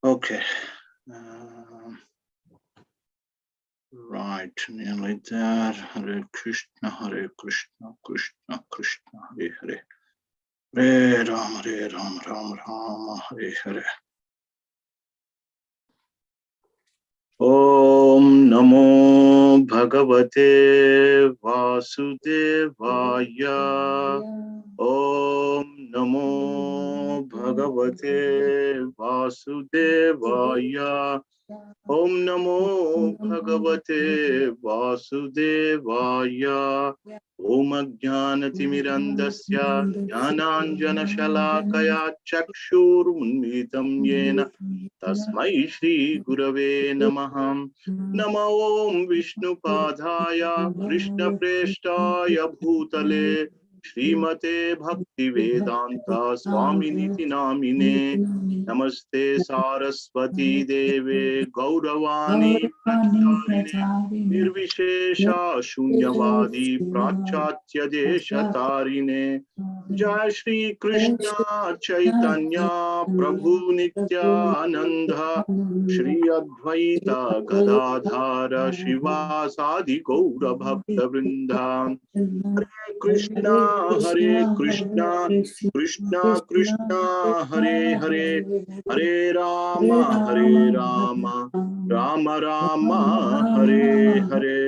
Okay. Right, nearly there. Hare Krishna, Krishna, Krishna, Hare Hare. Hare Ram, Ram Rama, Hare Hare. Om Namo Bhagavate Vasudevaya. Om Namo Bhagavate Vasudevaya. Om Namo Bhagavate Vasudevaya. Om Ajnanatimirandasya Jnananjana Shalakaya Chakshurunmitam Yena Tasmai Shri Gurave Namaha. Namo Om Vishnupadaya Krishna Preshtaya Bhutale Srimate Bhakti Vedanta Swaminiti Namine. Namaste Saraswati Deve Gauravani Pracharine Nirvishesha Shunyavadi Prachatya Deshatarine. Jai Shri Krishna Chaitanya Prabhu Nityananda Shri Advaita Gadadhara Shivasadi Gaura Bhakta Vrinda. Hare Krishna, Krishna Krishna, Hare Hare, Hare Rama, Rama Rama, Hare Hare.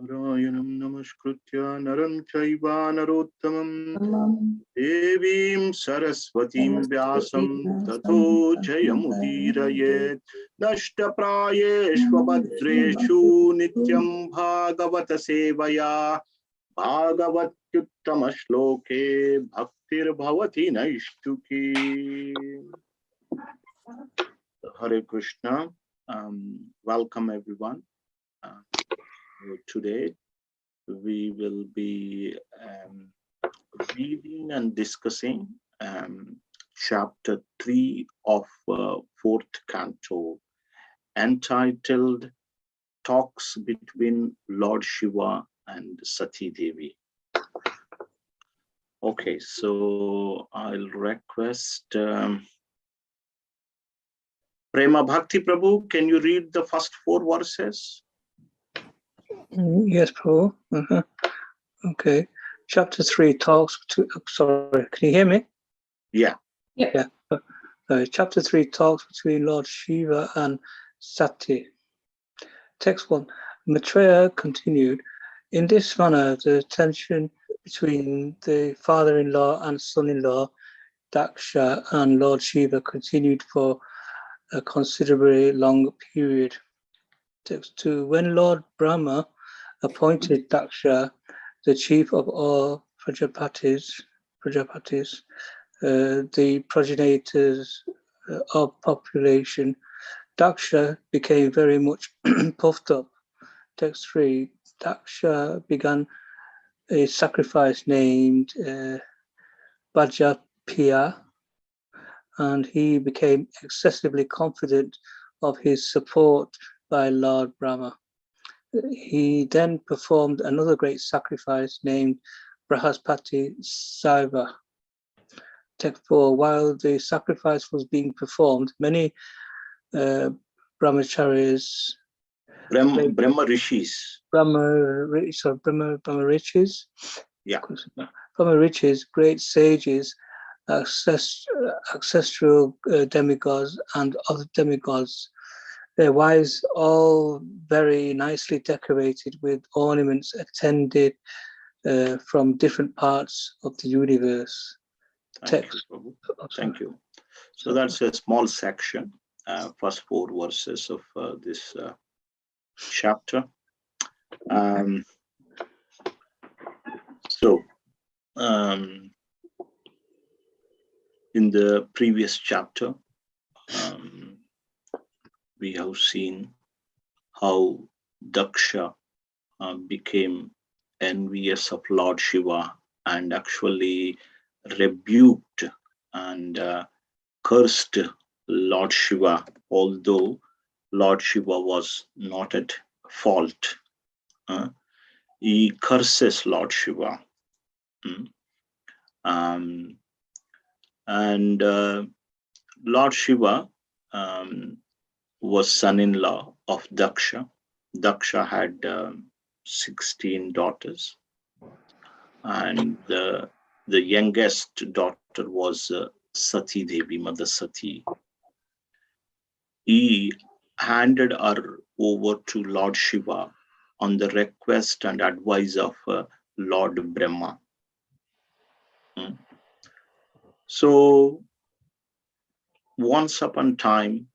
Narayanam Namaskritya Naram Chaiva Narottamam Devim Saraswatim Vyasam Tato Jayamudiraye Nashtaprayeshvabhadreshu Nityam Bhagavata Sevaya Bhagavatyuttama Shloke Bhaktir Bhavati Naishtuki. Hare Krishna. Welcome everyone. Today we will be reading and discussing chapter 3 of 4th canto, entitled Talks Between Lord Shiva and Sati Devi. Okay, so I'll request Prema Bhakti Prabhu, can you read the first 4 verses? Yes, Prabhu. Okay. Chapter 3 talks to, sorry, can you hear me? Yeah. Yeah. Chapter 3 talks between Lord Shiva and Sati. Text 1. Maitreya continued. In this manner, the tension between the father-in-law and son-in-law, Daksha, and Lord Shiva continued for a considerably long period. Text 2. When Lord Brahma appointed Daksha the chief of all Prajapatis, the progenitors of population, Daksha became very much puffed up. Text 3. Daksha began a sacrifice named Bhajapiya, and he became excessively confident of his support by Lord Brahma. He then performed another great sacrifice named Brahaspati Saiva. Text 4. While the sacrifice was being performed, many brahmacharis, Brahma Rishis. Brahma Rishis, yeah. Brahma Rishis, great sages, ancestral demigods, and other demigods, their wives all very nicely decorated with ornaments attended from different parts of the universe. Thank you. Thank you. So that's a small section, first 4 verses of this chapter. In the previous chapter, we have seen how Daksha became envious of Lord Shiva and actually rebuked and cursed Lord Shiva, although Lord Shiva was not at fault. he curses Lord Shiva. And Lord Shiva was son-in-law of Daksha. Daksha had 16 daughters, and the youngest daughter was Sati Devi, Mother Sati. He handed her over to Lord Shiva on the request and advice of Lord Brahma. So once upon a time,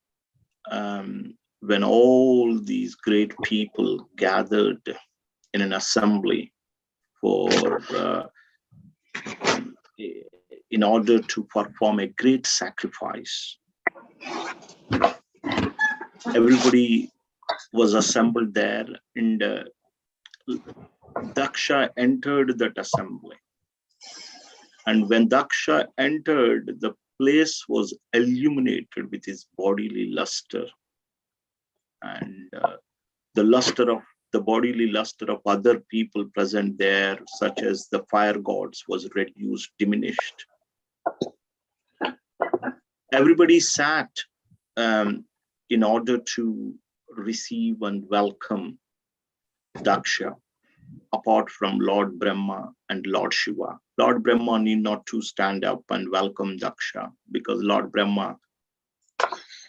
when all these great people gathered in an assembly for in order to perform a great sacrifice, everybody was assembled there, and Daksha entered that assembly. And when Daksha entered, the place was illuminated with his bodily luster, and the bodily luster of other people present there, such as the fire gods, was reduced, diminished. Everybody sat in order to receive and welcome Daksha, apart from Lord Brahma and Lord Shiva. Lord Brahma need not to stand up and welcome Daksha, because Lord Brahma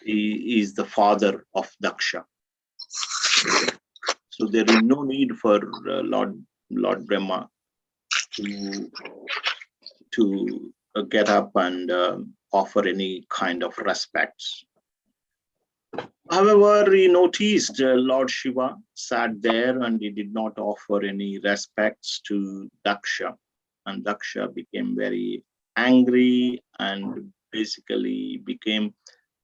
is the father of Daksha. So there is no need for Lord Brahma to get up and offer any kind of respects. However, he noticed Lord Shiva sat there and he did not offer any respects to Daksha. And Daksha became very angry and basically became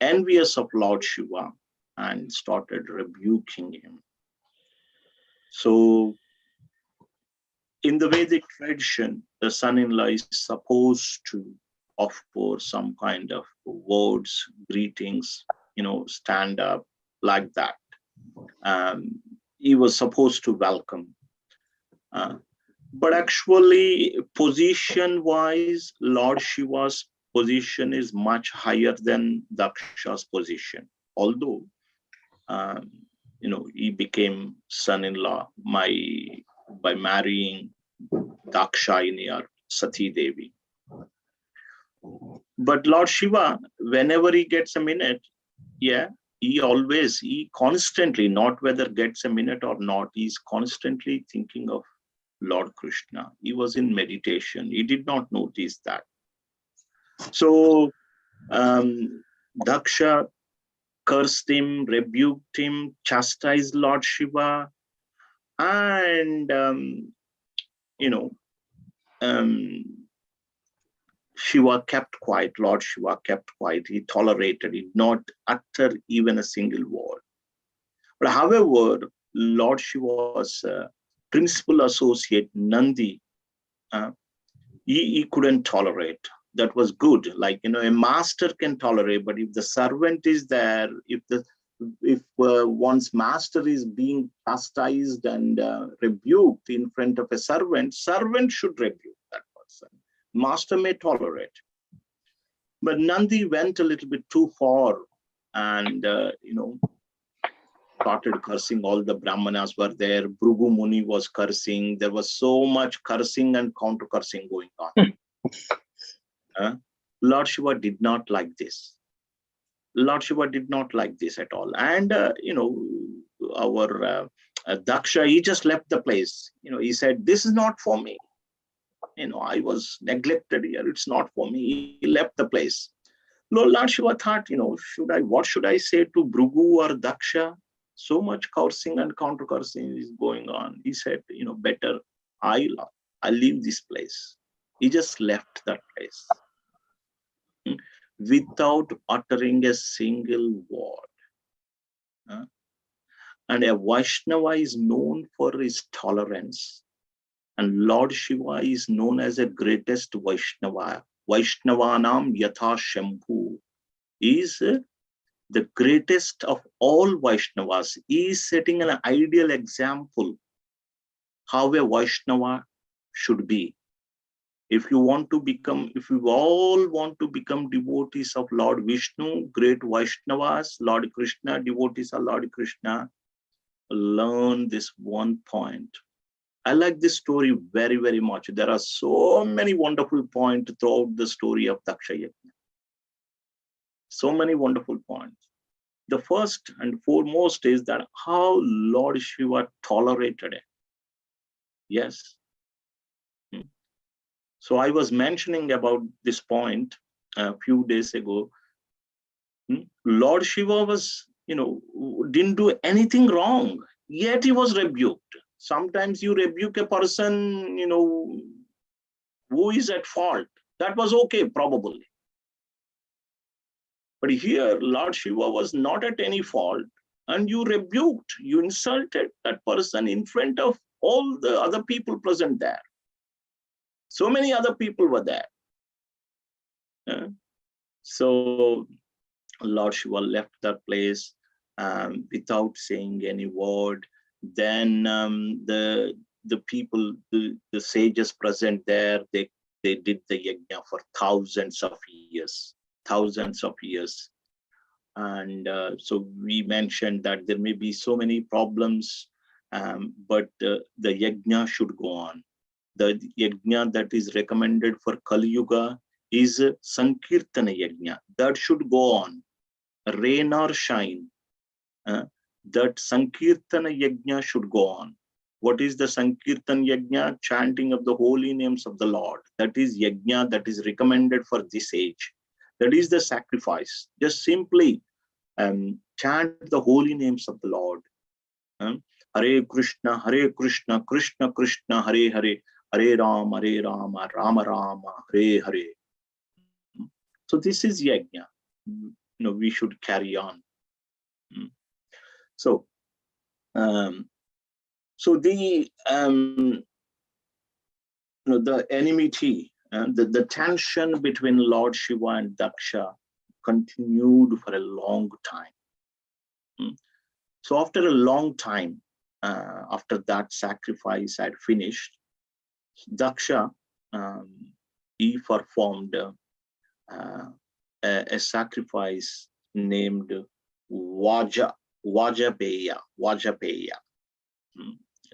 envious of Lord Shiva and started rebuking him. So in the Vedic tradition, the son-in-law is supposed to offer some kind of words, greetings, stand up like that. He was supposed to welcome. But actually, position-wise, Lord Shiva's position is much higher than Daksha's position. Although, he became son-in-law by marrying Daksha, Sati Devi. But Lord Shiva, whenever he gets a minute, he constantly, not whether gets a minute or not, he's constantly thinking of Lord Krishna. He was in meditation. He did not notice that. So Daksha cursed him, rebuked him, chastised Lord Shiva, and Shiva kept quiet. Lord Shiva kept quiet. He tolerated, he did not utter even a single word. But however, Lord Shiva's principal associate Nandi, he couldn't tolerate. That was good. Like, a master can tolerate, but if the servant is there, if one's master is being chastised and rebuked in front of a servant should rebuke that person. Master may tolerate. But Nandi went a little bit too far and, started cursing. All the Brahmanas were there. Bhrigu Muni was cursing. There was so much cursing and counter cursing going on. Lord Shiva did not like this. Lord Shiva did not like this at all. And, our Daksha, he just left the place. He said, this is not for me. I was neglected here. It's not for me. He left the place. Lord Shiva thought, what should I say to Bhrigu or Daksha? So much cursing and counter cursing is going on. He said, better I'll leave this place. He just left that place without uttering a single word. And a Vaishnava is known for his tolerance. And Lord Shiva is known as the greatest Vaishnava. Vaishnavanam Yatha Shambhu is the greatest of all Vaishnavas. He is setting an ideal example how a Vaishnava should be. If you all want to become devotees of Lord Vishnu, great Vaishnavas, Lord Krishna, devotees of Lord Krishna, learn this one point. I like this story very, very much. There are so many wonderful points throughout the story of Daksha Yajna. So many wonderful points. The first and foremost is that how Lord Shiva tolerated it. Yes. So I was mentioning about this point a few days ago. Lord Shiva was, didn't do anything wrong, yet he was rebuked. Sometimes you rebuke a person, who is at fault. That was okay, probably. But here, Lord Shiva was not at any fault, and you rebuked, you insulted that person in front of all the other people present there. So many other people were there. So Lord Shiva left that place without saying any word. Then the people, the sages present there, they did the yajna for thousands of years. And so we mentioned that there may be so many problems, but the yajna should go on. The yajna that is recommended for Kali Yuga is Sankirtana yajna. That should go on. Rain or shine, that Sankirtana yajna should go on. What is the Sankirtan yajna? Chanting of the holy names of the Lord. That is yajna that is recommended for this age. That is the sacrifice. Just simply chant the holy names of the Lord. Hare Krishna, Krishna Krishna, Hare Hare, Hare Rama, Rama Rama, Hare Hare. So this is yajna. We should carry on. So the the enmity and the tension between Lord Shiva and Daksha continued for a long time. So after a long time, after that sacrifice had finished, Daksha he performed a sacrifice named Vajapeya.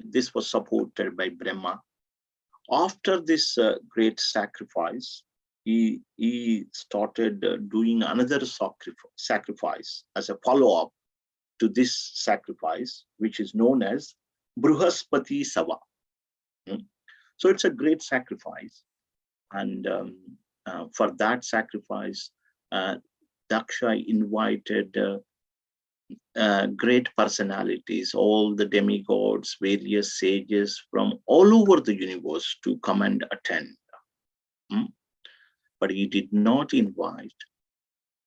This was supported by Brahma. After this great sacrifice, he started doing another sacrifice as a follow-up to this sacrifice, which is known as Bruhaspati Sava. So it's a great sacrifice. And for that sacrifice, Daksha invited great personalities, all the demigods, various sages from all over the universe to come and attend. But he did not invite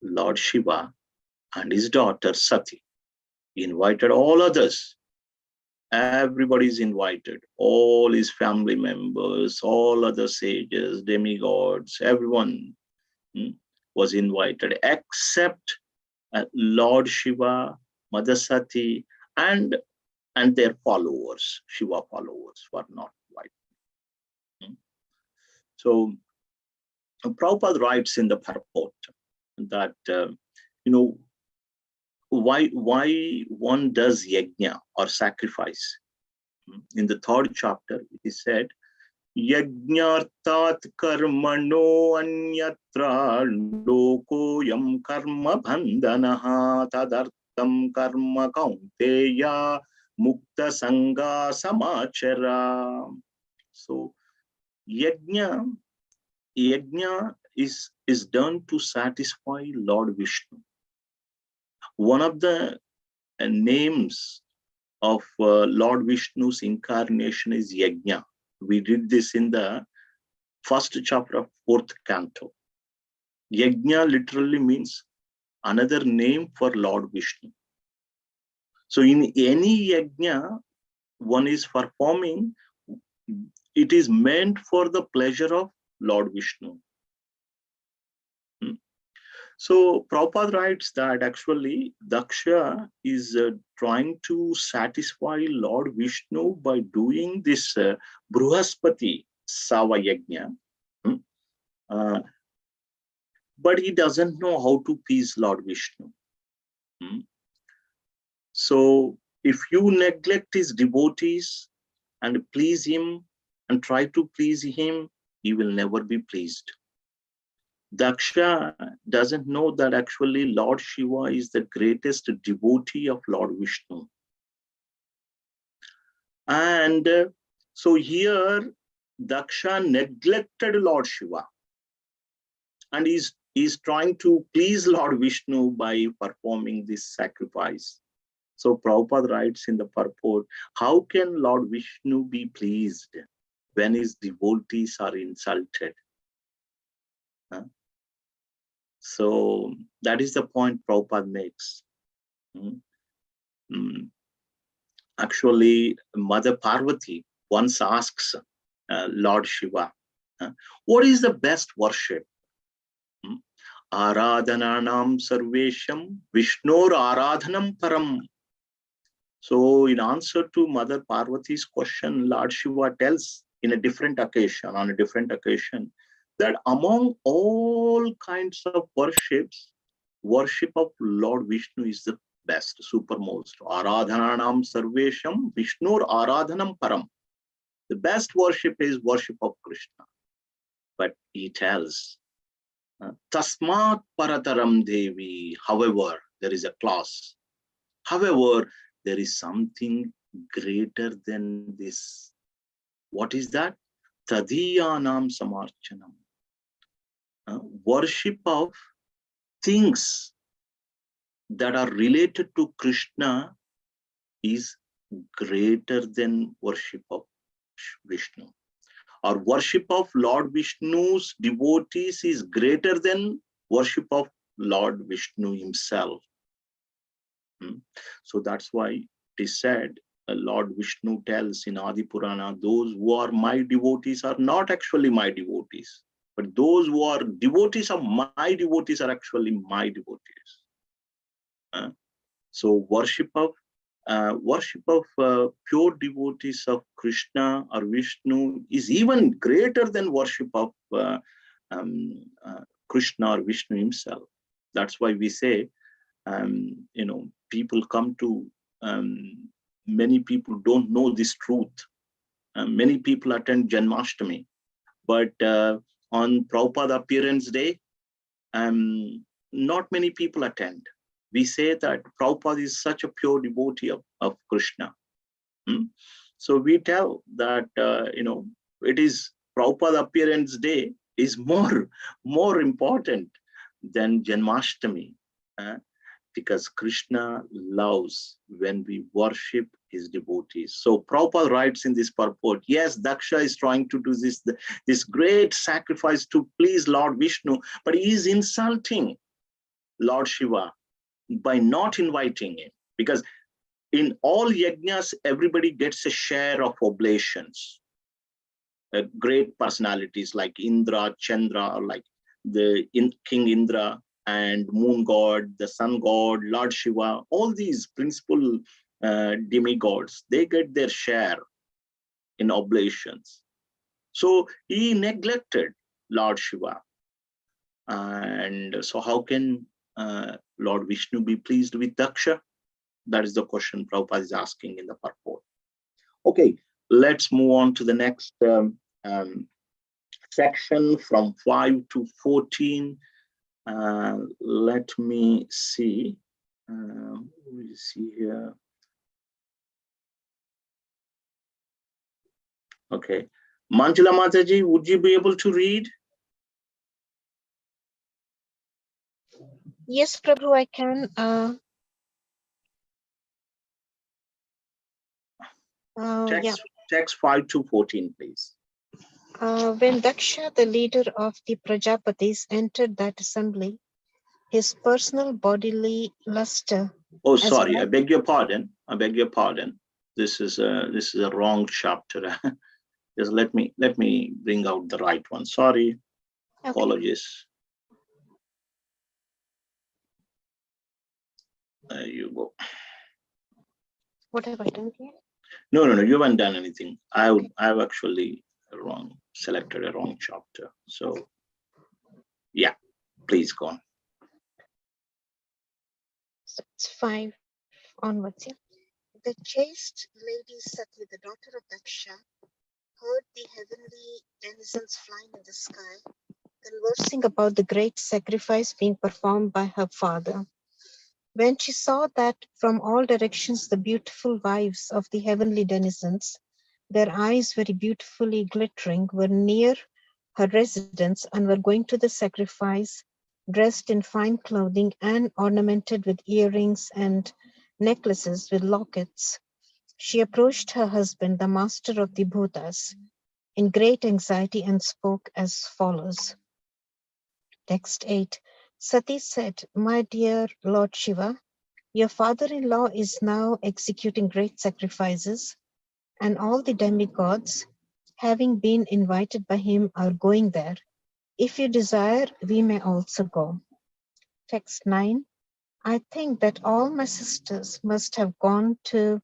Lord Shiva and his daughter Sati. He invited all others. Everybody is invited. All his family members, all other sages, demigods, everyone was invited except Lord Shiva, Mother Sati, and their followers, Shiva followers, were not invited. So Prabhupada writes in the purport that why one does yajna or sacrifice. In the 3rd chapter, it is said, Yajnartat karmano anyatra lokoyam karma bandhanaha tadartam karma kaunteya mukta sangha samachara. So yajna is done to satisfy Lord Vishnu. One of the names of Lord Vishnu's incarnation is Yajna. We did this in the 1st chapter of 4th canto. Yajna literally means another name for Lord Vishnu. So in any yajna one is performing, it is meant for the pleasure of Lord Vishnu. So Prabhupada writes that actually Daksha is trying to satisfy Lord Vishnu by doing this Bruhaspati Sava Yajna. Uh, but he doesn't know how to please Lord Vishnu. So if you neglect his devotees and please him and try to please him, he will never be pleased. Daksha doesn't know that actually Lord Shiva is the greatest devotee of Lord Vishnu. And so here Daksha neglected Lord Shiva and is trying to please Lord Vishnu by performing this sacrifice. So Prabhupada writes in the purport, how can Lord Vishnu be pleased when his devotees are insulted? So that is the point Prabhupada makes. Actually, Mother Parvati once asks Lord Shiva, what is the best worship? Aradhananam sarvesham Vishnor aradhanam param. So in answer to Mother Parvati's question, Lord Shiva tells in a different occasion, on a different occasion, that among all kinds of worships, worship of Lord Vishnu is the best, supermost. Aradhananam sarvesham Vishnur aradhanam param. The best worship is worship of Krishna. But he tells, Tasmat parataram devi. However, there is a clause. However, there is something greater than this. What is that? Tadiyanam samarchanam. Worship of things that are related to Krishna is greater than worship of Vishnu. Or worship of Lord Vishnu's devotees is greater than worship of Lord Vishnu himself. So that's why it is said, Lord Vishnu tells in Adi Purana, those who are my devotees are not actually my devotees, but those who are devotees of my devotees are actually my devotees. So worship of pure devotees of Krishna or Vishnu is even greater than worship of Krishna or Vishnu himself. That's why we say, people come to, many people don't know this truth. Many people attend Janmashtami, but on Prabhupada appearance day, not many people attend. We say that Prabhupada is such a pure devotee of Krishna. So we tell that, it is Prabhupada appearance day is more important than Janmashtami. Because Krishna loves when we worship his devotees. So Prabhupada writes in this purport, yes, Daksha is trying to do this great sacrifice to please Lord Vishnu, but he is insulting Lord Shiva by not inviting him. Because in all yajnas, everybody gets a share of oblations. Great personalities like Indra, Chandra, like King Indra, and moon god, the sun god, Lord Shiva, all these principal demigods, they get their share in oblations. So he neglected Lord Shiva. And so how can Lord Vishnu be pleased with Daksha? That is the question Prabhupada is asking in the purport. Okay, let's move on to the next section from 5 to 14. Let me see. We see here. Okay, Manjula Mataji, would you be able to read? Yes, Prabhu, I can. Text 5 to 14, please. When Daksha, the leader of the Prajapatis, entered that assembly, his personal bodily luster. Oh, sorry, I beg your pardon. This is a wrong chapter. Just let me bring out the right one. Sorry, okay. Apologies. You go. What have I done here? No, you haven't done anything. Okay. I've actually selected a wrong chapter. So yeah, please go on. So it's 5 onwards. Yeah. The chaste lady Sati, the daughter of Daksha, heard the heavenly denizens flying in the sky, conversing about the great sacrifice being performed by her father. When she saw that from all directions the beautiful wives of the heavenly denizens, their eyes very beautifully glittering, were near her residence and were going to the sacrifice, dressed in fine clothing and ornamented with earrings and necklaces with lockets, she approached her husband, the master of the Bhutas, in great anxiety and spoke as follows. Text 8. Sati said, "My dear Lord Shiva, your father-in-law is now executing great sacrifices, and all the demigods, having been invited by him, are going there. If you desire, we may also go." Text 9. I think that all my sisters must have gone to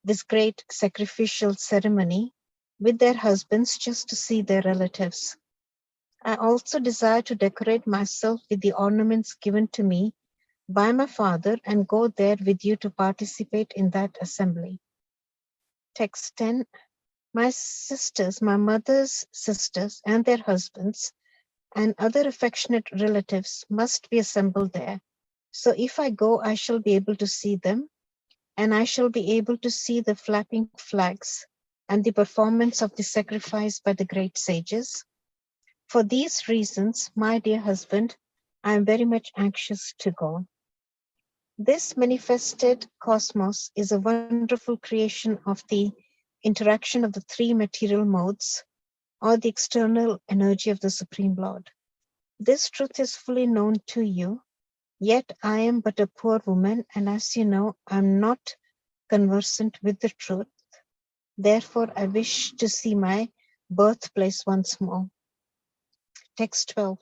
this great sacrificial ceremony with their husbands just to see their relatives. I also desire to decorate myself with the ornaments given to me by my father and go there with you to participate in that assembly. Text 10. My sisters, my mother's sisters and their husbands and other affectionate relatives must be assembled there. So if I go, I shall be able to see them, and I shall be able to see the flapping flags and the performance of the sacrifice by the great sages. For these reasons, my dear husband, I am very much anxious to go. This manifested cosmos is a wonderful creation of the interaction of the three material modes, or the external energy of the Supreme Lord. This truth is fully known to you, yet I am but a poor woman, and as you know, I am not conversant with the truth. Therefore, I wish to see my birthplace once more. Text 12.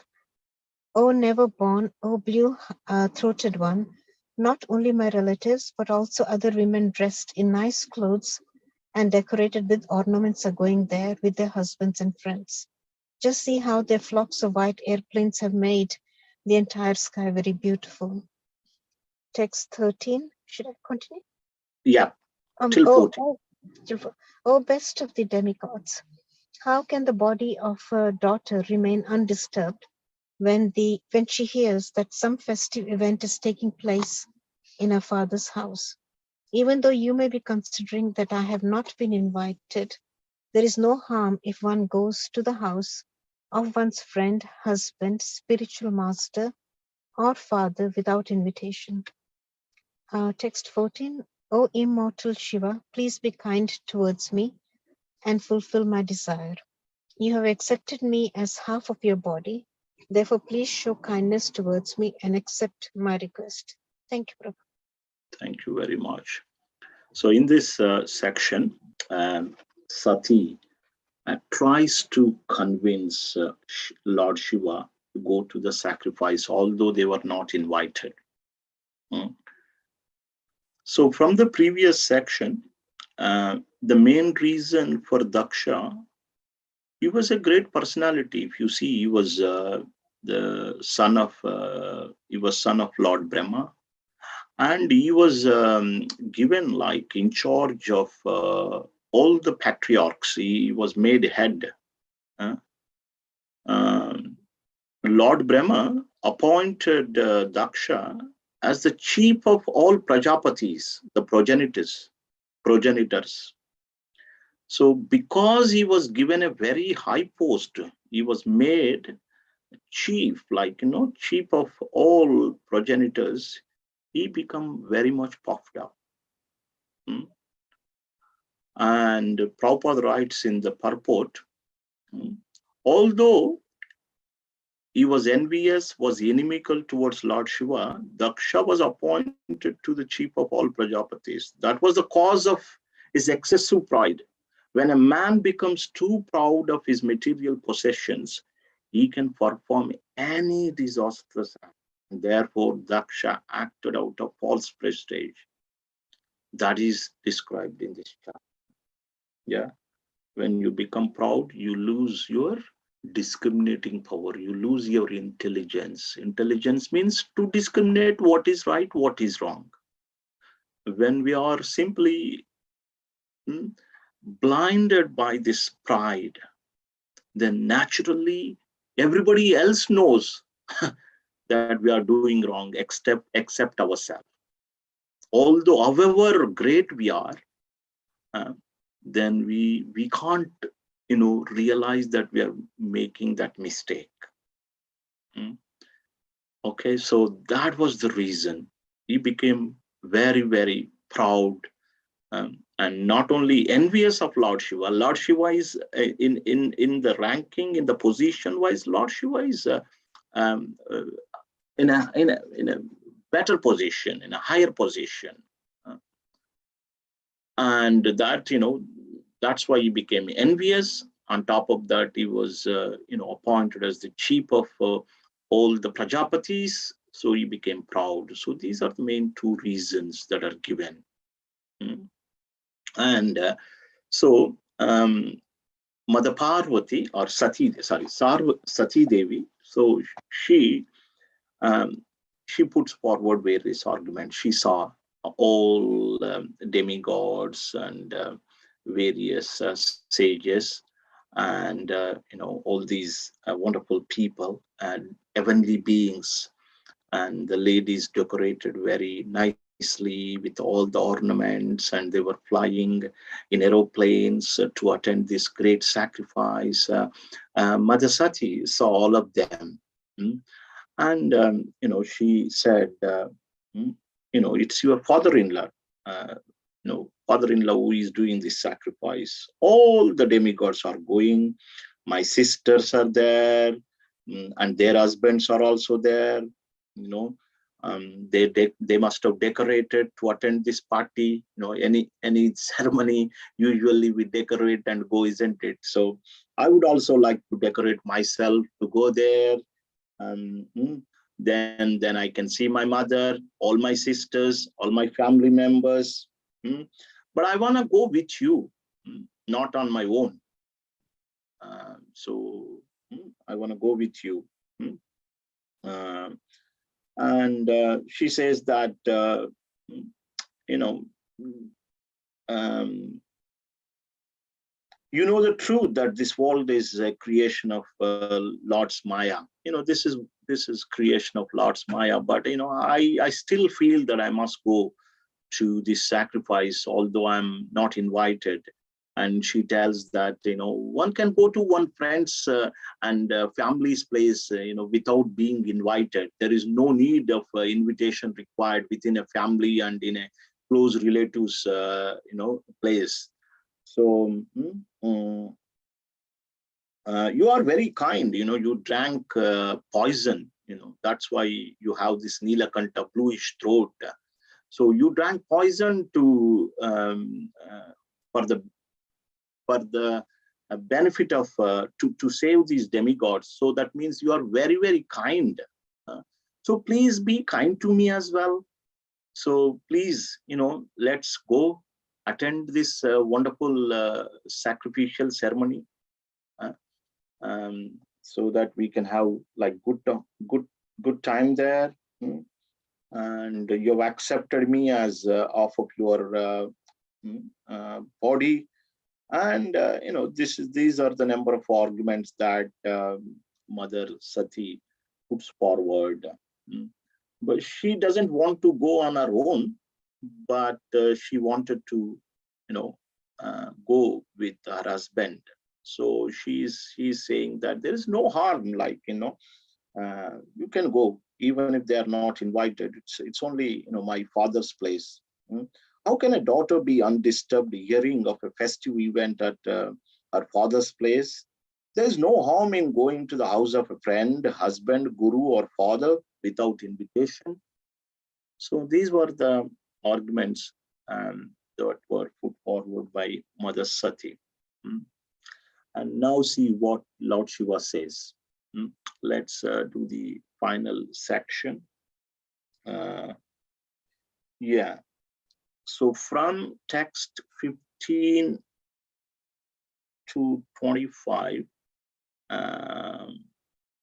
O never born, O blue-throated one, not only my relatives, but also other women dressed in nice clothes and decorated with ornaments are going there with their husbands and friends. Just see how their flocks of white airplanes have made the entire sky very beautiful. Text 13. Should I continue? Yeah, till 14. Oh, best of the demigods, how can the body of a daughter remain undisturbed when she hears that some festive event is taking place in her father's house? Even though you may be considering that I have not been invited, there is no harm if one goes to the house of one's friend, husband, spiritual master, or father without invitation. Text 14. O immortal Shiva, please be kind towards me and fulfill my desire. You have accepted me as half of your body. Therefore, please show kindness towards me and accept my request. Thank you, Prabhu. Thank you very much. So in this section, Sati tries to convince Lord Shiva to go to the sacrifice, although they were not invited. So from the previous section, the main reason for Daksha, he was a great personality. If you see, he was the son of Lord Brahma, and he was given like in charge of all the patriarchs. He was made head. Lord Brahma appointed Daksha as the chief of all Prajapatis, the progenitors. So because he was given a very high post, he was made chief, chief of all progenitors. He became very much puffed up. And Prabhupada writes in the purport, although he was envious, was inimical towards Lord Shiva, Daksha was appointed to the chief of all Prajapatis. That was the cause of his excessive pride. When a man becomes too proud of his material possessions, he can perform any disastrous act. Therefore, Daksha acted out of false prestige. That is described in this chapter. Yeah. When you become proud, you lose your discriminating power, you lose your intelligence. Intelligence means to discriminate what is right, what is wrong. When we are simply blinded by this pride, then naturally everybody else knows that we are doing wrong except ourselves. Although however great we are, then we can't realize that we are making that mistake. Okay, so that was the reason he became very, very proud, and not only envious of Lord Shiva. Lord Shiva is in the ranking, in the position wise, Lord Shiva is um, uh, in a better position, in a higher position, and that that's why he became envious. On top of that, he was appointed as the chief of all the Prajapatis, so he became proud. So these are the main two reasons that are given. And so Mother Parvati, or Sati Devi, so she puts forward various arguments. She saw all demigods and various sages, and all these wonderful people and heavenly beings, and the ladies decorated very nicely with all the ornaments, and they were flying in aeroplanes to attend this great sacrifice. Mother Sati saw all of them. And she said, it's your father-in-law, father-in-law who is doing this sacrifice. All the demigods are going. My sisters are there, and their husbands are also there. They must have decorated to attend this party. Any ceremony, usually we decorate and go, isn't it? So I would also like to decorate myself to go there. Then I can see my mother, all my sisters, all my family members. But I want to go with you, not on my own. So I want to go with you. And she says that you know the truth that this world is a creation of Lord's Maya. This is creation of Lord's Maya. But I still feel that I must go to this sacrifice, although I'm not invited. And she tells that one can go to one friend's and family's place without being invited. There is no need of invitation required within a family and in a close relatives place. So you are very kind. You drank poison. That's why you have this Nilakanta bluish throat. So you drank poison to for the benefit of to save these demigods. So that means you are very, very kind. So please be kind to me as well. So please, let's go attend this wonderful sacrificial ceremony, so that we can have like good time there. And you have accepted me as half of your body. And these are the number of arguments that Mother Sati puts forward. But she doesn't want to go on her own, but she wanted to go with her husband. So she's saying that there is no harm, like you can go even if they are not invited. It's only my father's place. How can a daughter be undisturbed hearing of a festive event at her father's place? There is no harm in going to the house of a friend, husband, guru, or father without invitation. So these were the arguments that were put forward by Mother Sati. And now see what Lord Shiva says. Let's do the final section. Yeah. So from text 15 to 25,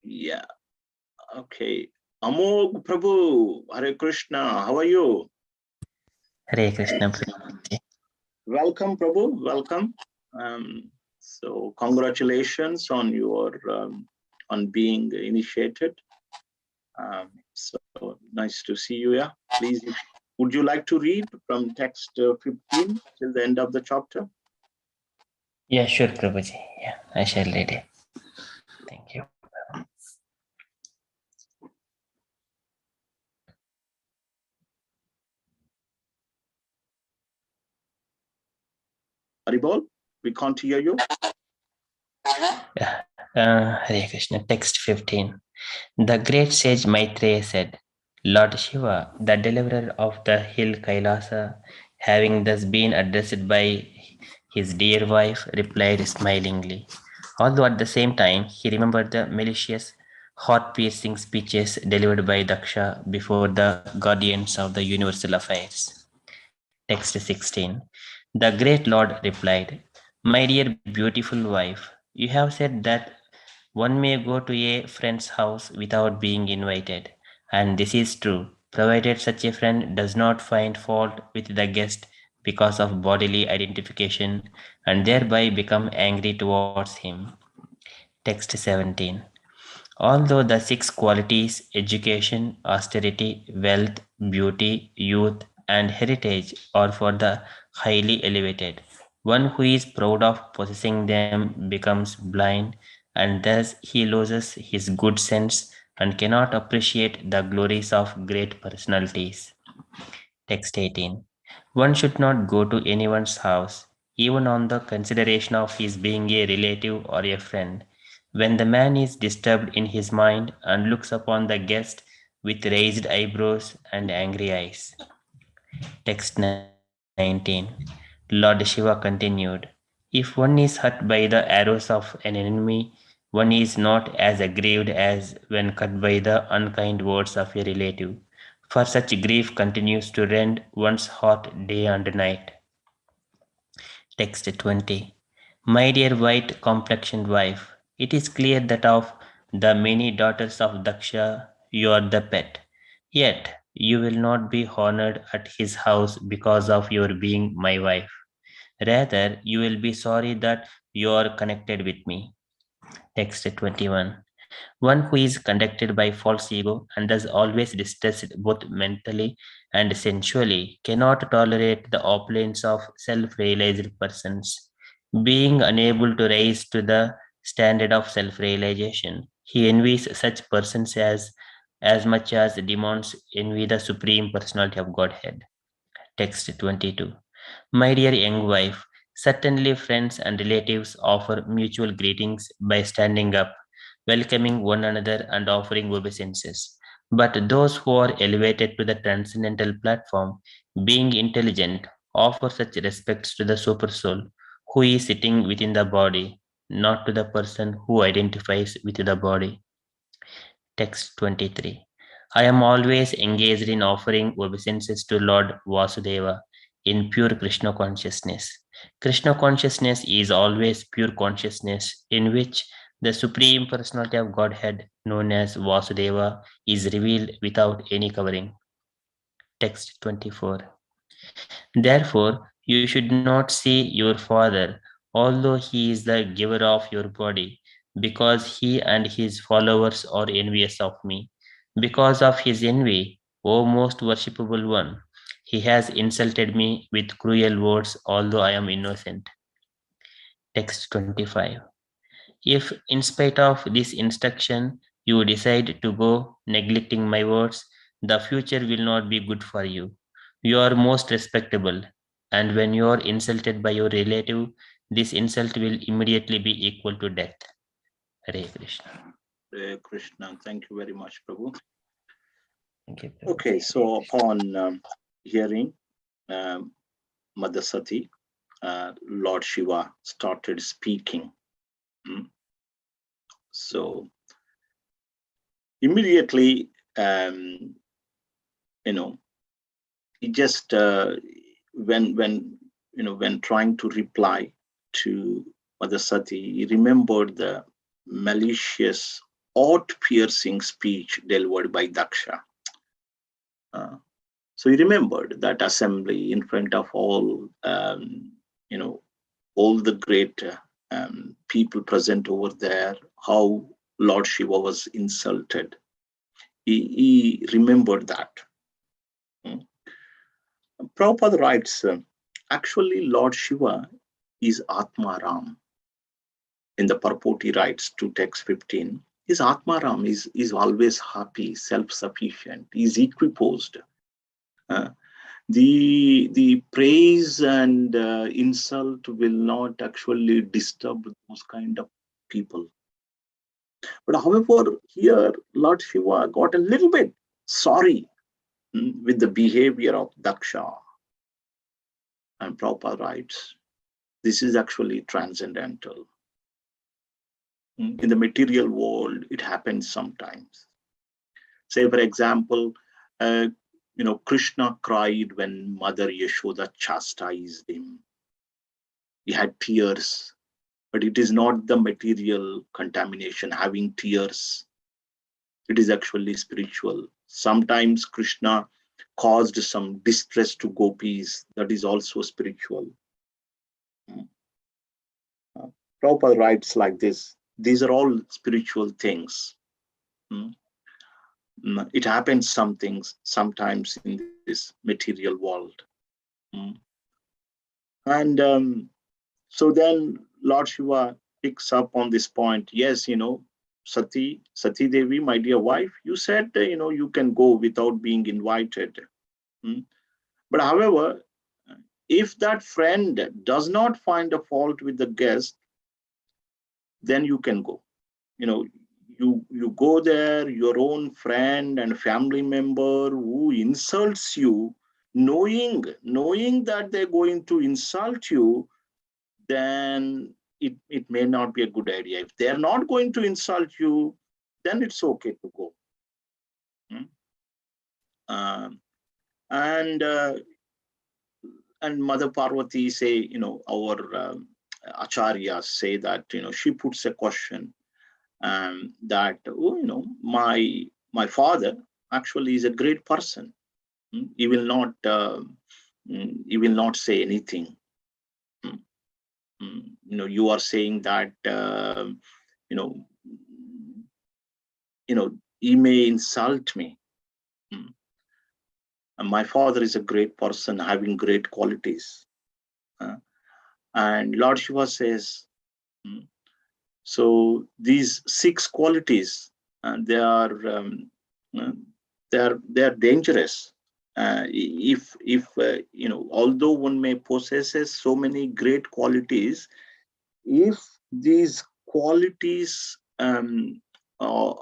yeah, okay. Amog Prabhu, Hare Krishna, how are you? Hare Krishna. Prabhuji. Welcome, Prabhu, welcome. So congratulations on your on being initiated. So nice to see you. Yeah, please. Would you like to read from text 15 till the end of the chapter? Yeah, sure, Prabhuji. Yeah, I shall read it. Thank you. Haribol, we can't hear you. Yeah. Hare Krishna. Text 15. The great sage Maitreya said, Lord Shiva, the deliverer of the hill Kailasa, having thus been addressed by his dear wife, replied smilingly, although at the same time he remembered the malicious, heart-piercing speeches delivered by Daksha before the guardians of the universal affairs. Text 16. The great Lord replied, My dear beautiful wife, you have said that one may go to a friend's house without being invited, and this is true, provided such a friend does not find fault with the guest because of bodily identification and thereby become angry towards him. Text 17. Although the six qualities education, austerity, wealth, beauty, youth, and heritage are for the highly elevated, one who is proud of possessing them becomes blind, and thus he loses his good sense and cannot appreciate the glories of great personalities. Text 18. One should not go to anyone's house, even on the consideration of his being a relative or a friend, when the man is disturbed in his mind and looks upon the guest with raised eyebrows and angry eyes. Text 19. Lord Shiva continued, If one is hurt by the arrows of an enemy, one is not as aggrieved as when cut by the unkind words of a relative, for such grief continues to rend one's heart day and night. Text 20. My dear white complexioned wife, it is clear that of the many daughters of Daksha, you are the pet. Yet, you will not be honored at his house because of your being my wife. Rather, you will be sorry that you are connected with me. Text 21. One who is conducted by false ego and thus always distressed both mentally and sensually cannot tolerate the opulence of self realized persons. Being unable to rise to the standard of self realization, he envies such persons as much as demons envy the Supreme Personality of Godhead. Text 22. My dear young wife, certainly friends and relatives offer mutual greetings by standing up, welcoming one another and offering obeisances. But those who are elevated to the transcendental platform, being intelligent, offer such respects to the super soul who is sitting within the body, not to the person who identifies with the body. Text 23. I am always engaged in offering obeisances to Lord Vasudeva in pure Krishna consciousness. Krishna consciousness is always pure consciousness in which the Supreme Personality of Godhead, known as Vasudeva, is revealed without any covering. Text 24. Therefore, you should not see your father, although he is the giver of your body, because he and his followers are envious of me. Because of his envy, O most worshipable one, he has insulted me with cruel words, although I am innocent. Text 25. If, in spite of this instruction, you decide to go neglecting my words, the future will not be good for you. You are most respectable, and when you are insulted by your relative, this insult will immediately be equal to death. Hare Krishna. Hare Krishna, thank you very much, Prabhu. Thank you, Okay, Prabhuji. so upon hearing Mother Sati, Lord Shiva started speaking. So immediately he just when trying to reply to Mother Sati, he remembered the malicious, heart-piercing speech delivered by Daksha. So he remembered that assembly in front of all, all the great people present over there, how Lord Shiva was insulted. He remembered that. Prabhupada writes, actually, Lord Shiva is Atmaram. In the purport, he writes to text 15, his Atmaram is always happy, self-sufficient, is equiposed. The praise and insult will not actually disturb those kind of people. But however, here Lord Shiva got a little bit sorry with the behavior of Daksha. And Prabhupada writes, this is actually transcendental. In the material world, it happens sometimes. Say, for example, Krishna cried when Mother Yashoda chastised him. He had tears, but it is not the material contamination having tears. It is actually spiritual. Sometimes Krishna caused some distress to gopis. That is also spiritual. Prabhupada writes like this. These are all spiritual things. It happens some things sometimes in this material world. And so then Lord Shiva picks up on this point. Yes, Sati Devi, my dear wife, you said, you can go without being invited. But however, if that friend does not find a fault with the guest, then you can go. You go there, your own friend and family member who insults you, knowing that they're going to insult you, then it may not be a good idea. If they're not going to insult you, then it's okay to go. And Mother Parvati say, our acharyas say that, she puts a question that, my father actually is a great person. He will not say anything. You are saying that, he may insult me. And my father is a great person having great qualities. And Lord Shiva says, so these 6 qualities, they are dangerous. If although one may possesses so many great qualities, if these qualities or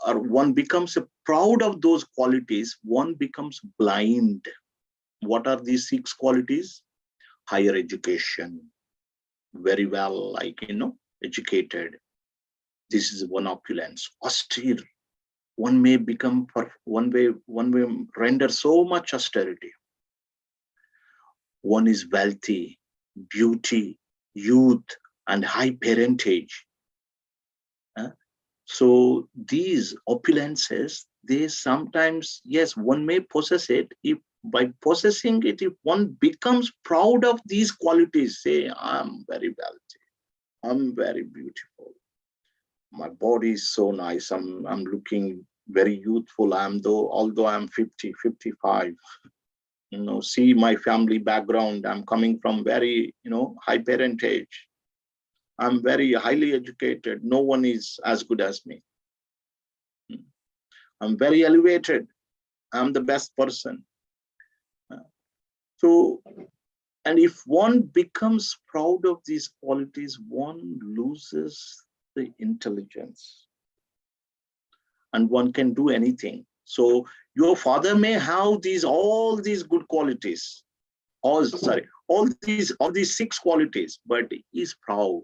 one becomes proud of those qualities, one becomes blind. What are these 6 qualities? Higher education, very well, educated. This is one opulence. Austere. One may render so much austerity. One is wealthy, beauty, youth, and high parentage. So these opulences, they sometimes, yes, one may possess it. If by possessing it, if one becomes proud of these qualities, say, I'm very wealthy, I'm very beautiful, my body is so nice, I'm looking very youthful, although I'm 50, 55. See my family background, I'm coming from very, high parentage. I'm very highly educated. No one is as good as me. I'm very elevated. I'm the best person. So, and if one becomes proud of these qualities, one loses the intelligence. And one can do anything. So your father may have all these good qualities. All these 6 qualities, but he's proud.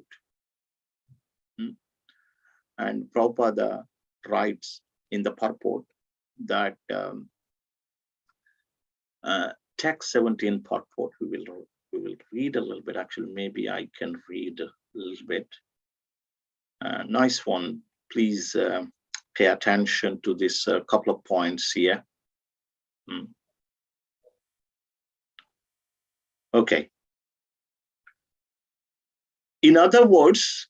And Prabhupada writes in the purport that Text 17, part 4. We will read a little bit. Actually, maybe I can read a little bit. Nice one. Please pay attention to this couple of points here. Okay. In other words,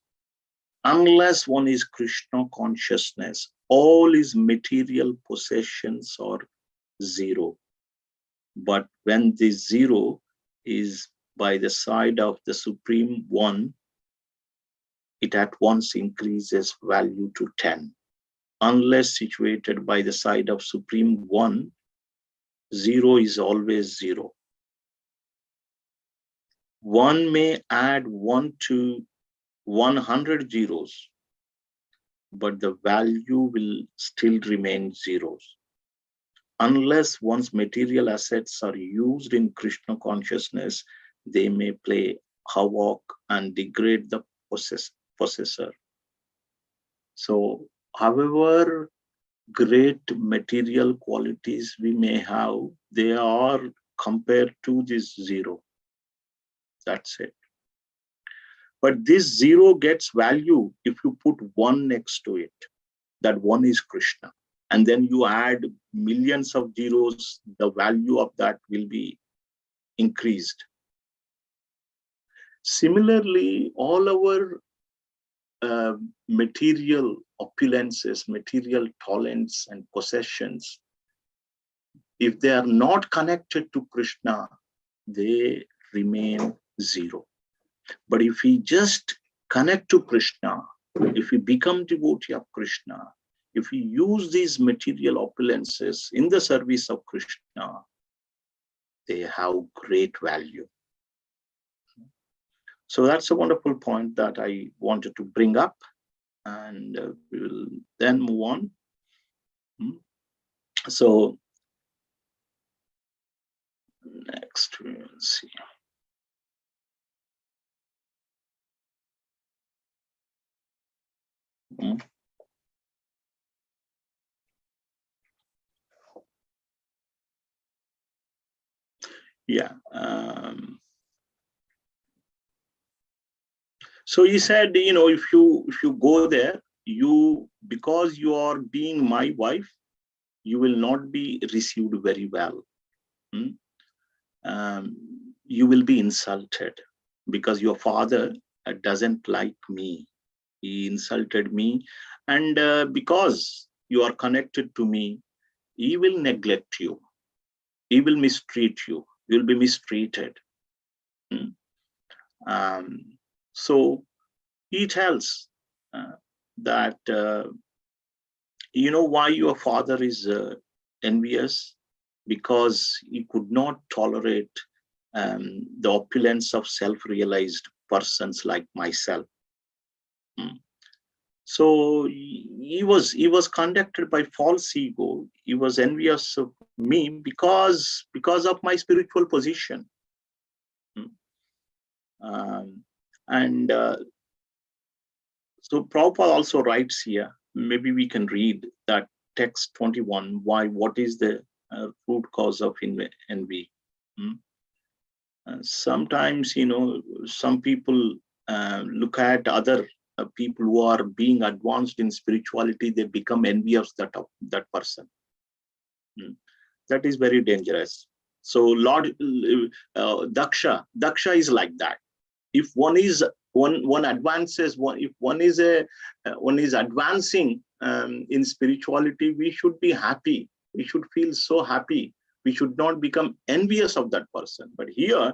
unless one is Krishna consciousness, all his material possessions are zero. But when this zero is by the side of the Supreme One, it at once increases value to 10. Unless situated by the side of Supreme One, zero is always zero. One may add 1 to 100 zeros, but the value will still remain zeros. Unless one's material assets are used in Krishna consciousness, they may play havoc and degrade the possessor. So, however great material qualities we may have, they are compared to this zero. That's it. But this zero gets value if you put 1 next to it. That 1 is Krishna. And then you add millions of zeros, the value of that will be increased. Similarly, all our material opulences, material talents and possessions, if they are not connected to Krishna, they remain zero. But if we just connect to Krishna, if we become devotee of Krishna, if we use these material opulences in the service of Krishna, they have great value. So that's a wonderful point that I wanted to bring up, and we will then move on. So next we will see. Yeah. So he said, if you go there, because you are being my wife, you will not be received very well. You will be insulted because your father doesn't like me. He insulted me, and because you are connected to me, he will neglect you. He will mistreat you. You will be mistreated. So he tells that why your father is envious, because he could not tolerate the opulence of self-realized persons like myself. So he was conducted by false ego. He was envious of me because of my spiritual position. So Prabhupada also writes here, maybe we can read that text 21, what is the root cause of envy? Sometimes, some people look at other people who are being advanced in spirituality, they become envious of that person. That is very dangerous. So Lord Daksha is like that. If one advances, if one is advancing in spirituality, we should be happy. We should feel so happy. We should not become envious of that person. But here,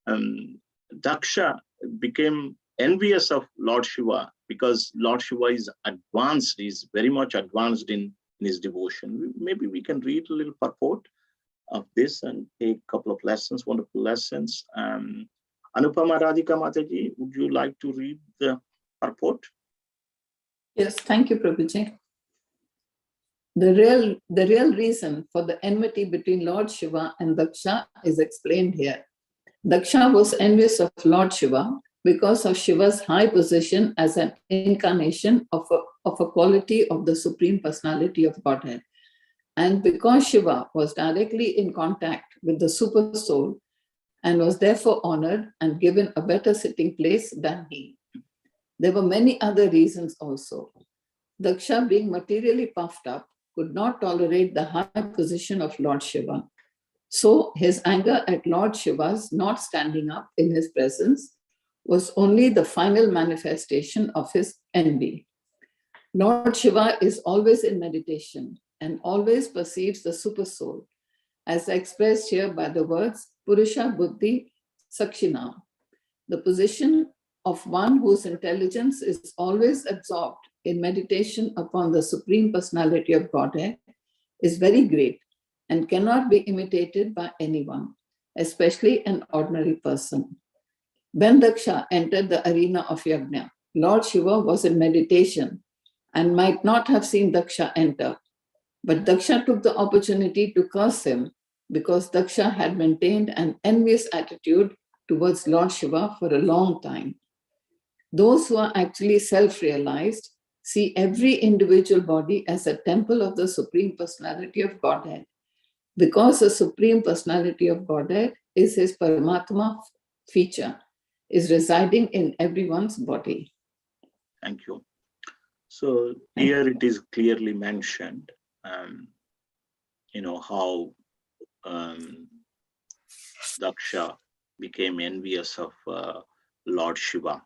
Daksha became envious of Lord Shiva because Lord Shiva is advanced, is very much advanced in his devotion. Maybe we can read a little purport of this and take a couple of lessons, wonderful lessons. Anupama Radhika Mataji, would you like to read the purport? Yes, thank you, Prabhuji. The real reason for the enmity between Lord Shiva and Daksha is explained here. Daksha was envious of Lord Shiva because of Shiva's high position as an incarnation of a quality of the Supreme Personality of Godhead. And because Shiva was directly in contact with the super soul and was therefore honored and given a better sitting place than he. There were many other reasons also. Daksha, being materially puffed up, could not tolerate the high position of Lord Shiva. So his anger at Lord Shiva's not standing up in his presence was only the final manifestation of his envy. Lord Shiva is always in meditation and always perceives the super soul, as expressed here by the words Purusha Buddhi Sakshina, the position of one whose intelligence is always absorbed in meditation upon the Supreme Personality of Godhead, is very great and cannot be imitated by anyone, especially an ordinary person. When Daksha entered the arena of Yajna, Lord Shiva was in meditation and might not have seen Daksha enter. But Daksha took the opportunity to curse him because Daksha had maintained an envious attitude towards Lord Shiva for a long time. Those who are actually self-realized see every individual body as a temple of the Supreme Personality of Godhead, because the Supreme Personality of Godhead is his Paramatma feature, is residing in everyone's body. Thank you. So here it is clearly mentioned, how Daksha became envious of Lord Shiva.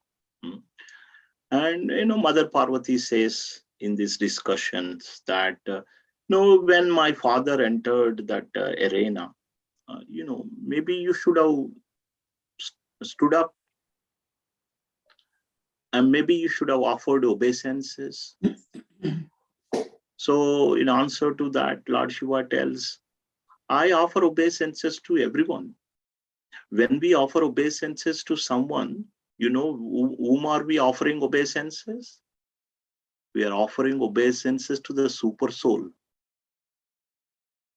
And, Mother Parvati says in these discussions that, when my father entered that arena, maybe you should have stood up and maybe you should have offered obeisances. So in answer to that, Lord Shiva tells, I offer obeisances to everyone. When we offer obeisances to someone, whom are we offering obeisances? We are offering obeisances to the super soul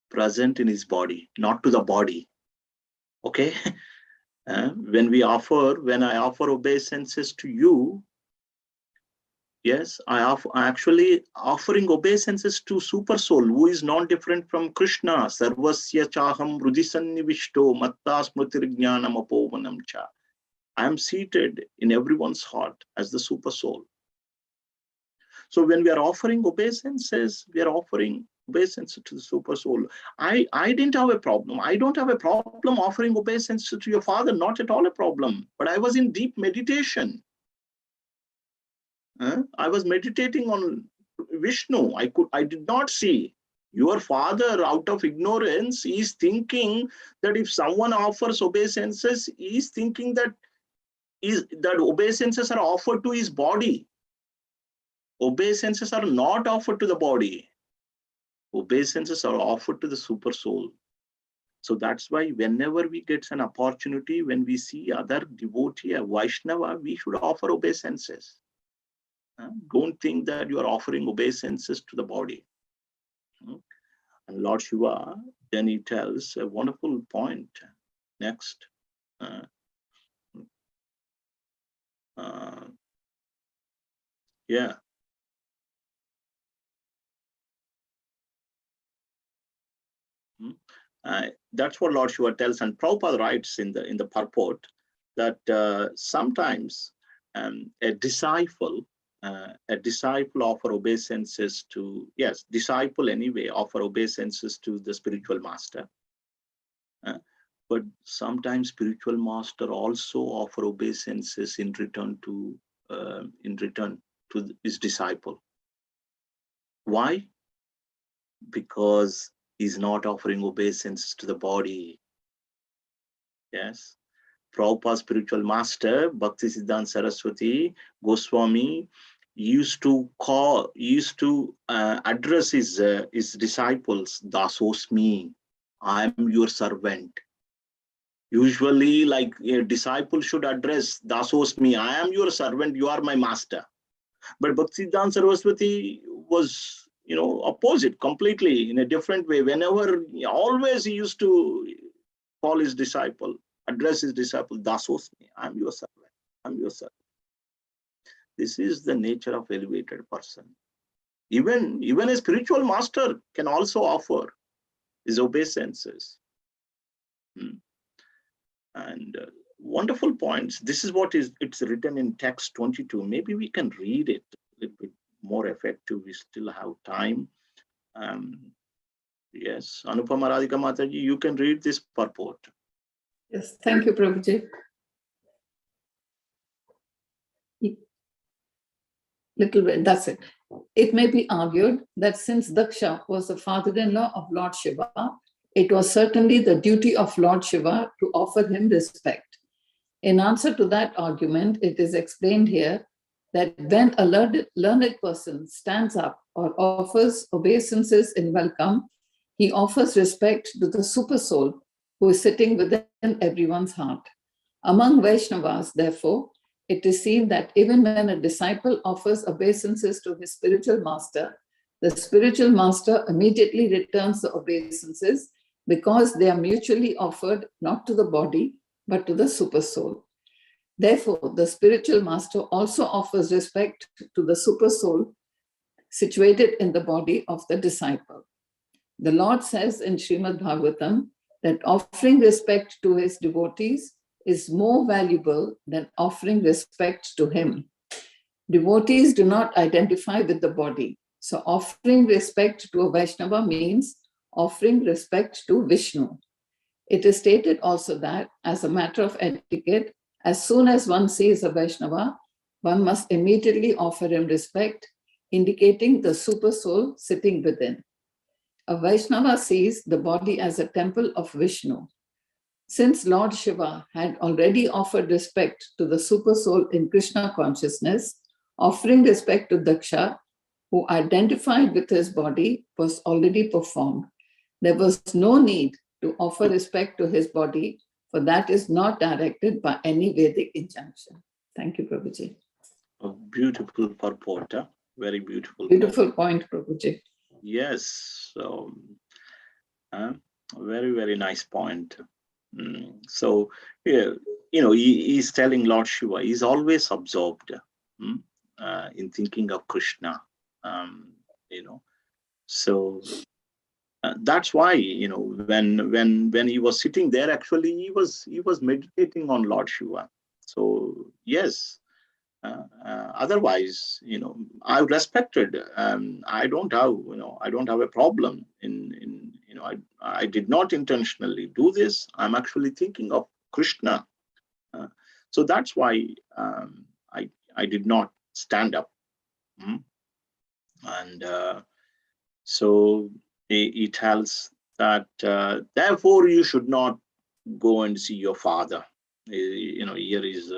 present in his body, not to the body. Okay? When I offer obeisances to you, yes, I actually offering obeisances to super soul, who is not different from Krishna. Sarvasya chaham rudisannivishto matta smritirjnanam apovanam cha. I am seated in everyone's heart as the super soul. So when we are offering obeisances, we are offering obeisance to the super soul. I didn't have a problem. I don't have a problem offering obeisance to your father, not at all a problem. But I was in deep meditation. I was meditating on Vishnu. I did not see. Your father, out of ignorance, is thinking that if someone offers obeisances, he is thinking that obeisances are offered to his body. Obeisances are not offered to the body. Obeisances are offered to the super soul. So that's why whenever we get an opportunity, when we see other devotee, a Vaishnava, we should offer obeisances. Don't think that you are offering obeisances to the body. And Lord Shiva, then he tells a wonderful point. Next. Yeah. That's what Lord Shiva tells, and Prabhupada writes in the purport that sometimes a disciple offer obeisances to, disciple anyway offer obeisances to the spiritual master. But sometimes spiritual master also offer obeisances in return to his disciple. Why? Because he's not offering obeisances to the body. Yes. Prabhupada's spiritual master, Bhaktisiddhanta Saraswati Goswami, used to address his disciples, Dasosmi, I am your servant. Usually, like a disciple should address Dasosmi, I am your servant, you are my master. But Bhaktisiddhanta Saraswati was, opposite completely in a different way. Always he used to call his disciple, address his disciple, Dasosmi, I am your servant, I am your servant. This is the nature of elevated person. Even a spiritual master can also offer his obeisances. And wonderful points. This is what it's written in text 22. Maybe we can read it a little bit more effective. We still have time. Yes, Anupama Radhika Mataji, you can read this purport. Yes, thank you, Prabhuji. Little bit, that's it. It may be argued that since Daksha was the father-in-law of Lord Shiva, it was certainly the duty of Lord Shiva to offer him respect. In answer to that argument, it is explained here that when a learned person stands up or offers obeisances in welcome, he offers respect to the super soul who is sitting within everyone's heart. Among Vaishnavas, therefore, it is seen that even when a disciple offers obeisances to his spiritual master, the spiritual master immediately returns the obeisances because they are mutually offered not to the body, but to the super soul. Therefore, the spiritual master also offers respect to the super soul situated in the body of the disciple. The Lord says in Srimad Bhagavatam that offering respect to his devotees is more valuable than offering respect to him. Devotees do not identify with the body. So offering respect to a Vaishnava means offering respect to Vishnu. It is stated also that, as a matter of etiquette, as soon as one sees a Vaishnava, one must immediately offer him respect, indicating the super soul sitting within. A Vaishnava sees the body as a temple of Vishnu. Since Lord Shiva had already offered respect to the super soul in Krishna consciousness, offering respect to Daksha, who identified with his body, was already performed. There was no need to offer respect to his body, for that is not directed by any Vedic injunction. Thank you, Prabhuji. A beautiful purport, huh? Very beautiful. Beautiful point, Prabhuji. Yes, very, very nice point. So, yeah, he's telling Lord Shiva, he's always absorbed in thinking of Krishna. So that's why when he was sitting there, actually he was meditating on Lord Shiva. So yes. Otherwise, I respected. I don't have a problem in I did not intentionally do this. I'm actually thinking of Krishna. So that's why I did not stand up. And so he tells that therefore you should not go and see your father. Here is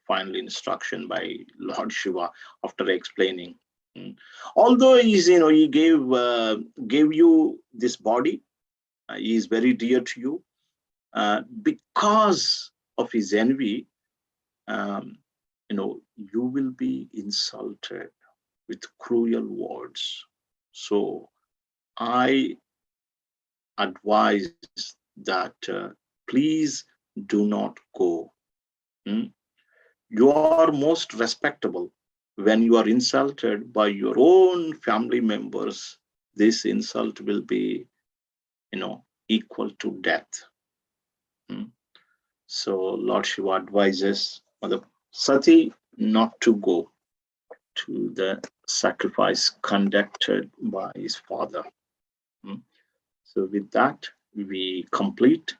final instruction by Lord Shiva after explaining. Although he gave you this body, he is very dear to you. Because of his envy, you will be insulted with cruel words. So I advise that please do not go. You are most respectable. When you are insulted by your own family members, this insult will be, equal to death. So Lord Shiva advises Mother Sati not to go to the sacrifice conducted by his father. So with that, we complete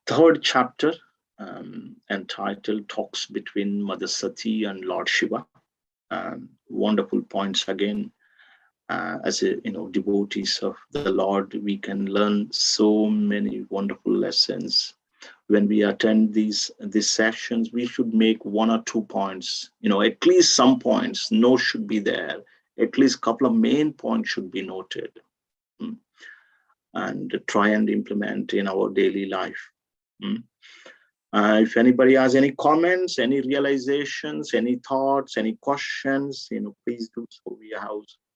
third chapter entitled Talks Between Mother Sati and Lord Shiva. Wonderful points again. As devotees of the Lord, we can learn so many wonderful lessons. When we attend these sessions, we should make one or 2 points, at least some points. No should be there. At least a couple of main points should be noted and try and implement in our daily life. If anybody has any comments, any realizations, any thoughts, any questions, please do so.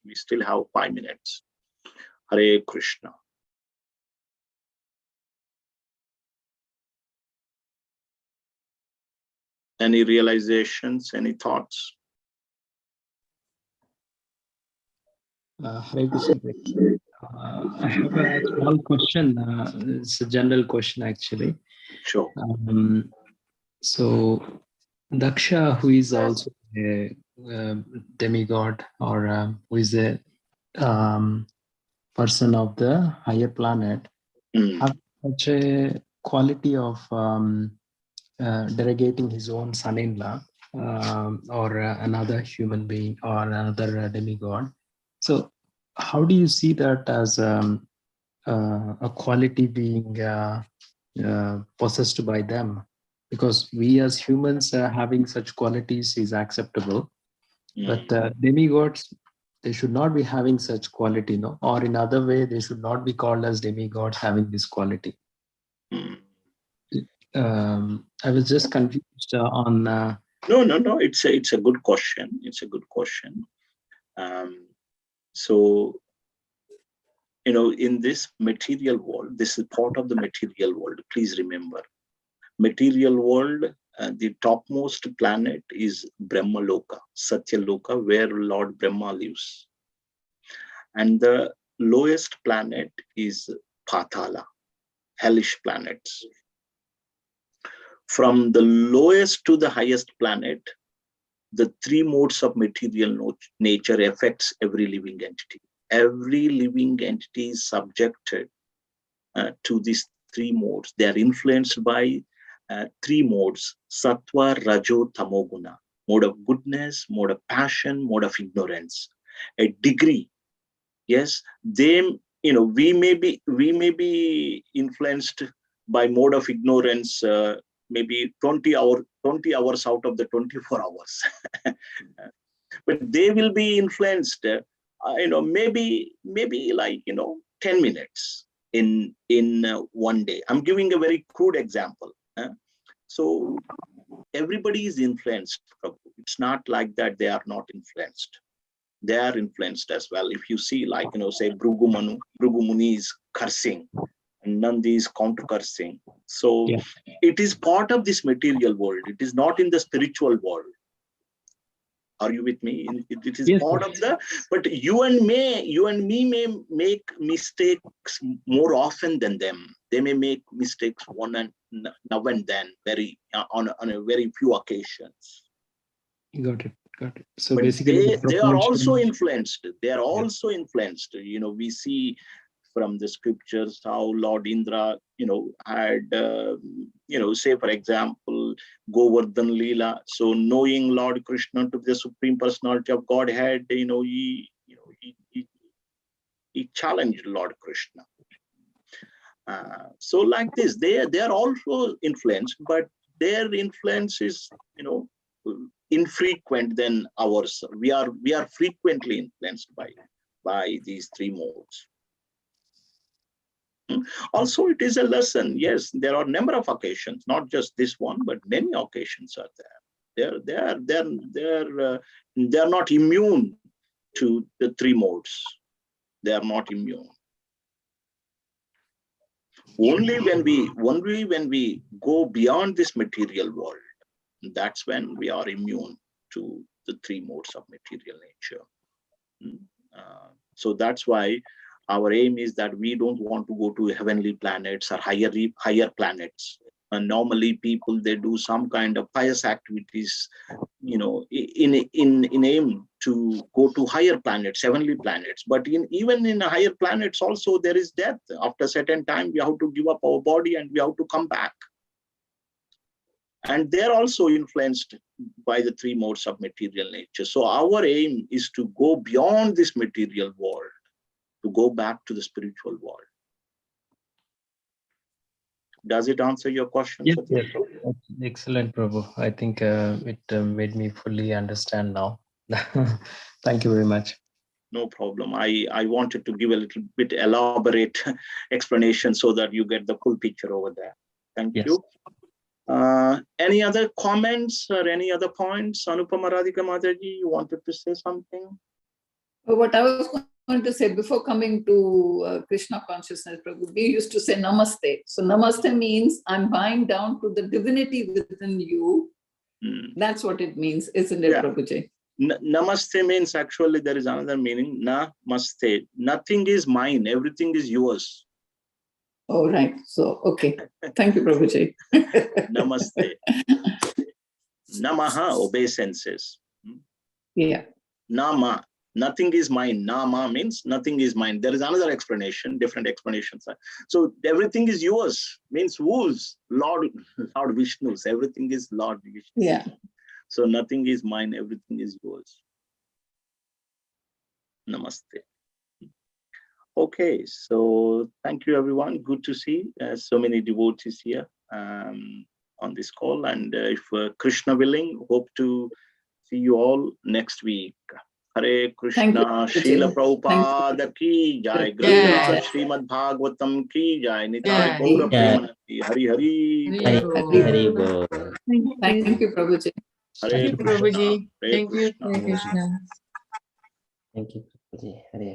We still have 5 minutes. Hare Krishna. Any realizations, any thoughts? Hare Krishna. I have a small question. It's a general question, actually. Sure. So, Daksha, who is also a demigod, or who is a person of the higher planet, have such a quality of derogating his own son-in-law or another human being or another demigod. So how do you see that as a quality being possessed by them? Because we as humans having such qualities is acceptable, but demigods, they should not be having such quality, no? Or in other way, they should not be called as demigods having this quality. I was just confused on. No. It's a good question. It's a good question. So, in this material world, this is part of the material world. Please remember, material world. The topmost planet is Brahmaloka, Satyaloka, where Lord Brahma lives, and the lowest planet is Patala, hellish planets. From the lowest to the highest planet, the three modes of material nature affects every living entity. Every living entity is subjected to these three modes. They are influenced by three modes: sattva, rajo, tamoguna. Mode of goodness, mode of passion, mode of ignorance. A degree, yes, we may be influenced by mode of ignorance. Maybe 20 hours out of the 24 hours. But they will be influenced, maybe like, 10 minutes in one day. I'm giving a very crude example. So everybody is influenced. It's not like that they are not influenced. They are influenced as well. If you see, like, say Bhrigu Muni is cursing, and Nandi is counter cursing. So it is part of this material world. It is not in the spiritual world. Are you with me? It is part of the, but you and me may make mistakes more often than them. They may make mistakes now and then, on a very few occasions. Got it. So but basically, they are also influenced. They are also influenced. We see from the scriptures how Lord Indra, had, say for example, Govardhan Leela. So knowing Lord Krishna to be the Supreme Personality of Godhead, he challenged Lord Krishna. So like this, they are also influenced, but their influence is, infrequent than ours. We are frequently influenced by these three modes. Also, it is a lesson. Yes, there are a number of occasions, not just this one, but many occasions are there. They're not immune to the three modes. They are not immune. Only when we go beyond this material world, that's when we are immune to the three modes of material nature. So that's why our aim is that we don't want to go to heavenly planets or higher planets. And normally people, they do some kind of pious activities, in aim to go to higher planets, heavenly planets. But even in higher planets also, there is death. After a certain time, we have to give up our body and we have to come back. And they're also influenced by the three modes of material nature. So our aim is to go beyond this material world, to go back to the spiritual world. Does it answer your question? Yes. Excellent, Prabhu. I think it made me fully understand now. Thank you very much. No problem. I wanted to give a little bit elaborate explanation so that you get the full picture over there. Thank you. Any other comments or any other points? Anupama Radhika Mataji, you wanted to say something? What I was going to say before coming to Krishna consciousness, Prabhu, we used to say namaste. So namaste means I'm bowing down to the divinity within you. That's what it means, isn't it, Prabhuji? Namaste means actually there is another meaning. Namaste. Nothing is mine. Everything is yours. Oh, right. So, okay. Thank you, Prabhuji. Namaste. Namaha, obeisances. Yeah. Nama. Nothing is mine. Nama means nothing is mine. There is another explanation, different explanations. So everything is yours means whose? Lord Vishnu's. Everything is Lord Vishnu. Yeah. So nothing is mine. Everything is yours. Namaste. Okay, so thank you everyone. Good to see so many devotees here on this call. And if Krishna willing, hope to see you all next week. Hare Krishna, Srila Prabhupada ki jai, Granth Srimad Bhagavatam ki jai, Nitai Gaura Premanandi, Hari Hari. Hari Bol. Thank you, Prabhuji. Hare Krishna, Hare Thank you, Krishna. Hare Krishna. Thank you, Prabhuji. Hare